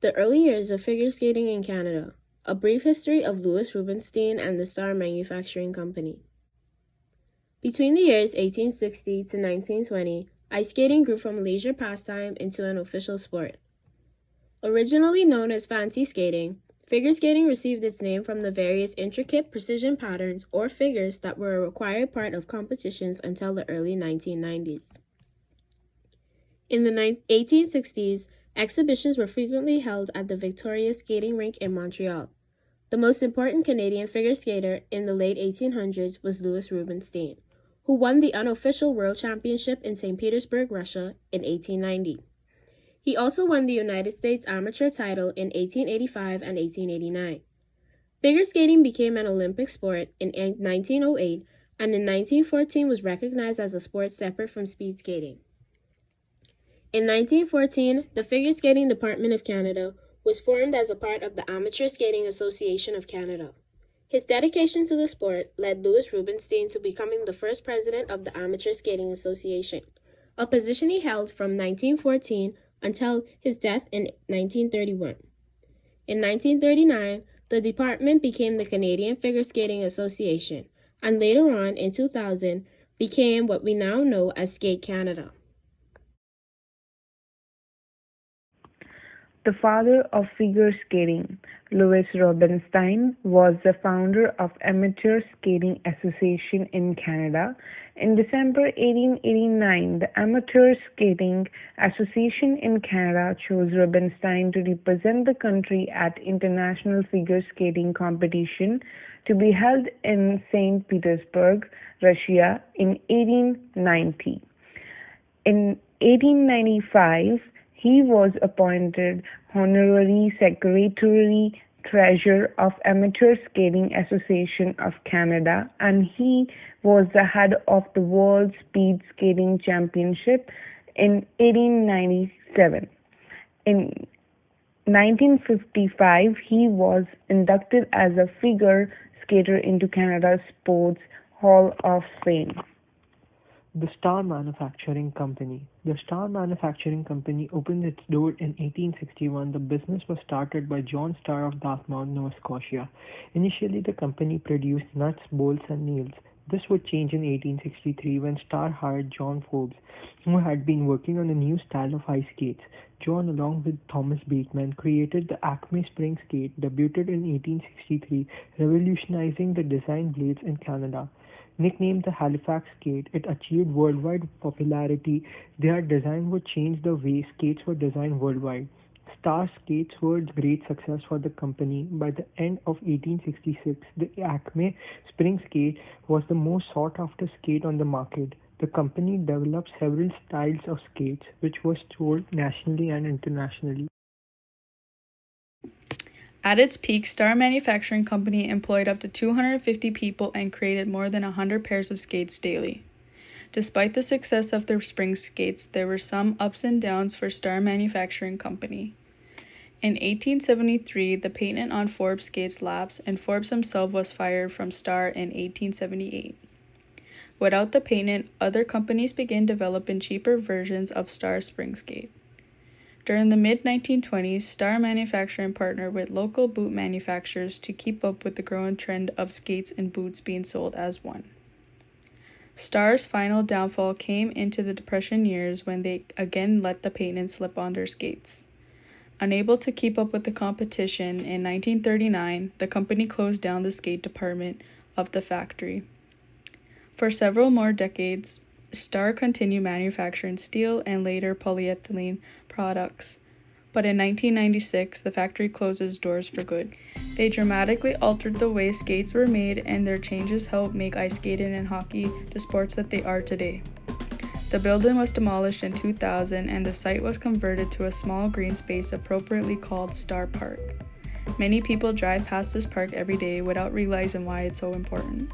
The early years of figure skating in Canada. A brief history of Louis Rubenstein and the Star Manufacturing Company. Between the years 1860 to 1920, ice skating grew from a leisure pastime into an official sport. Originally known as fancy skating, figure skating received its name from the various intricate precision patterns or figures that were a required part of competitions until the early 1990s. In the 1860s, exhibitions were frequently held at the Victoria Skating Rink in Montreal. The most important Canadian figure skater in the late 1800s was Louis Rubenstein, who won the unofficial World Championship in St. Petersburg, Russia in 1890. He also won the United States amateur title in 1885 and 1889. Figure skating became an Olympic sport in 1908 and in 1914 was recognized as a sport separate from speed skating. In 1914, the Figure Skating Department of Canada was formed as a part of the Amateur Skating Association of Canada. His dedication to the sport led Louis Rubenstein to becoming the first president of the Amateur Skating Association, a position he held from 1914 until his death in 1931. In 1939, the department became the Canadian Figure Skating Association, and later on, in 2000, became what we now know as Skate Canada. The father of figure skating, Louis Rubenstein, was the founder of Amateur Skating Association in Canada. In December 1889, the Amateur Skating Association in Canada chose Rubenstein to represent the country at international figure skating competition to be held in St. Petersburg, Russia in 1890. In 1895, he was appointed Honorary Secretary Treasurer of Amateur Skating Association of Canada, and he was the head of the World Speed Skating Championship in 1897. In 1955, he was inducted as a figure skater into Canada's Sports Hall of Fame. The Star Manufacturing Company. The Star Manufacturing Company opened its door in 1861. The business was started by John Starr of Dartmouth, Nova Scotia. Initially, the company produced nuts, bolts, and nails. This would change in 1863 when Starr hired John Forbes, who had been working on a new style of ice skates. John, along with Thomas Bateman, created the Acme Spring Skate, debuted in 1863, revolutionizing the design blades in Canada. Nicknamed the Halifax Skate, it achieved worldwide popularity. Their design would change the way skates were designed worldwide. Star skates were a great success for the company. By the end of 1866, the Acme Spring Skate was the most sought-after skate on the market. The company developed several styles of skates, which were sold nationally and internationally. At its peak, Star Manufacturing Company employed up to 250 people and created more than 100 pairs of skates daily. Despite the success of their spring skates, there were some ups and downs for Star Manufacturing Company. In 1873, the patent on Forbes skates lapsed, and Forbes himself was fired from Star in 1878. Without the patent, other companies began developing cheaper versions of Star spring skate. During the mid-1920s, Star Manufacturing partnered with local boot manufacturers to keep up with the growing trend of skates and boots being sold as one. Star's final downfall came into the Depression years when they again let the patent slip on their skates. Unable to keep up with the competition, in 1939, the company closed down the skate department of the factory. For several more decades, Star continued manufacturing steel and later polyethylene products, but in 1996, the factory closed its doors for good. They dramatically altered the way skates were made, and their changes helped make ice skating and hockey the sports that they are today. The building was demolished in 2000, and the site was converted to a small green space appropriately called Star Park. Many people drive past this park every day without realizing why it's so important.